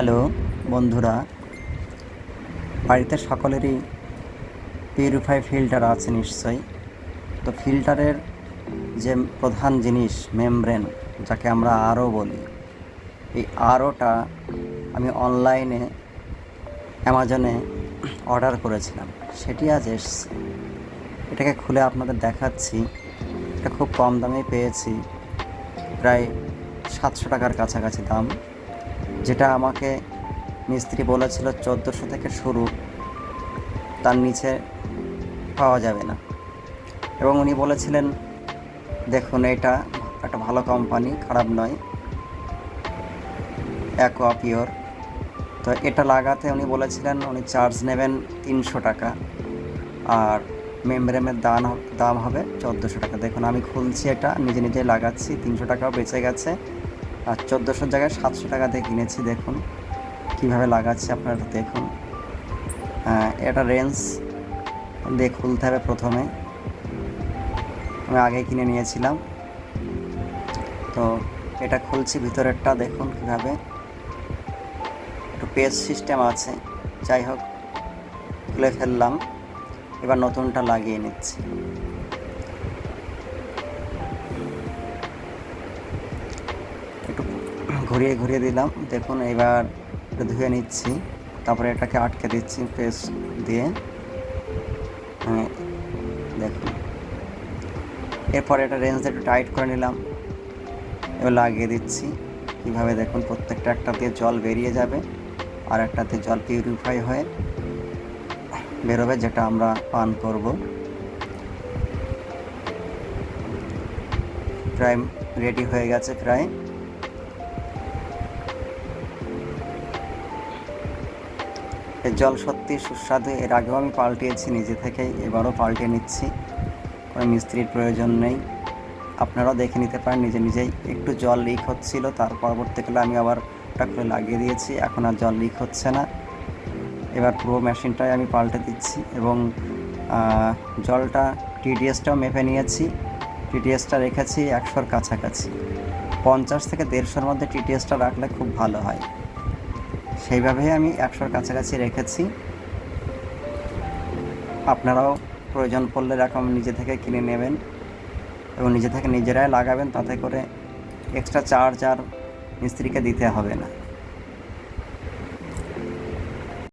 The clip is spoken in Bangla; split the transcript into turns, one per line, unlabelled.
হ্যালো বন্ধুরা, বাড়িতে সকলেরই পিউরিফাই ফিল্টার আছে নিশ্চয়ই। তো ফিল্টারের যে প্রধান জিনিস মেমব্রেন, যাকে আমরা আরও বলি, এই আরওটা আমি অনলাইনে অ্যামাজনে অর্ডার করেছিলাম, সেটি আজ এসছে। এটাকে খুলে আপনাদের দেখাচ্ছি। এটা খুব কম দামে পেয়েছি, প্রায় 700 টাকার কাছাকাছি দাম। যেটা আমাকে মিস্ত্রি বলেছিল 1400 থেকে শুরু, তার নিচে পাওয়া যাবে না। এবং উনি বলেছিলেন, দেখুন এটা একটা ভালো কোম্পানি, খারাপ নয়, অ্যাকোয়া পিওর। তো এটা লাগাতে উনি বলেছিলেন উনি চার্জ নেবেন 300 টাকা, আর মেমব্রেনের দাম হবে 1400 টাকা। দেখুন আমি খুলছি, এটা নিজে নিজে লাগাচ্ছি, 300 টাকাও বেঁচে গেছে, আর 1400 জায়গায় 700 টাকা দিয়ে কিনেছি। দেখুন কীভাবে লাগাচ্ছি, আপনারা দেখুন। এটা রেঞ্জ দিয়ে খুলতে হবে প্রথমে, আমি আগে কিনে নিয়েছিলাম। তো এটা খুলছি, ভিতরেরটা দেখুন কীভাবে, একটু পেজ সিস্টেম আছে। যাই হোক, খুলে ফেললাম, এবার নতুনটা লাগিয়ে নিচ্ছি। একটু ঘুরিয়ে ঘুরিয়ে দিলাম, দেখুন এবার একটু ধুয়ে নিচ্ছি, তারপরে এটাকে আটকে দিচ্ছি পেজ দিয়ে। দেখুন, এরপরে এটা রেঞ্জ একটু টাইট করে নিলাম, এবার লাগিয়ে দিচ্ছি কীভাবে দেখুন। প্রত্যেকটা একটা দিয়ে জল বেরিয়ে যাবে, আর একটাতে জল পিউরিফাই হয়ে বেরোবে, যেটা আমরা পান করব। প্রায় রেডি হয়ে গেছে প্রায়। এর জল সত্যি সুস্বাদু, এর আগেও আমি পাল্টিয়েছি নিজে থেকেই, এবারও পাল্টে নিচ্ছি, কোনো মিস্ত্রির প্রয়োজন নেই। আপনারাও দেখে নিতে পারেন নিজে নিজেই। একটু জল লিক হচ্ছিল, তার পরবর্তীকালে আমি আবার ওটা খুলে লাগিয়ে দিয়েছি, এখন আর জল লিক হচ্ছে না। এবার পুরো মেশিনটাই আমি পাল্টে দিচ্ছি, এবং জলটা টিডিএসটাও মেপে নিয়েছি। টিডিএসটা রেখেছি 100-র কাছাকাছি, 50 থেকে 150-র মধ্যে টিডিএসটা রাখলে খুব ভালো হয়। সেইভাবেই আমি 100-র কাছাকাছি রেখেছি। আপনারাও প্রয়োজন পড়লে এরকম নিজে থেকে কিনে নেবেন এবং নিজে থেকে নিজেরাই লাগাবেন, তাতে করে এক্সট্রা চার্জ আর মিস্ত্রিকে দিতে হবে না।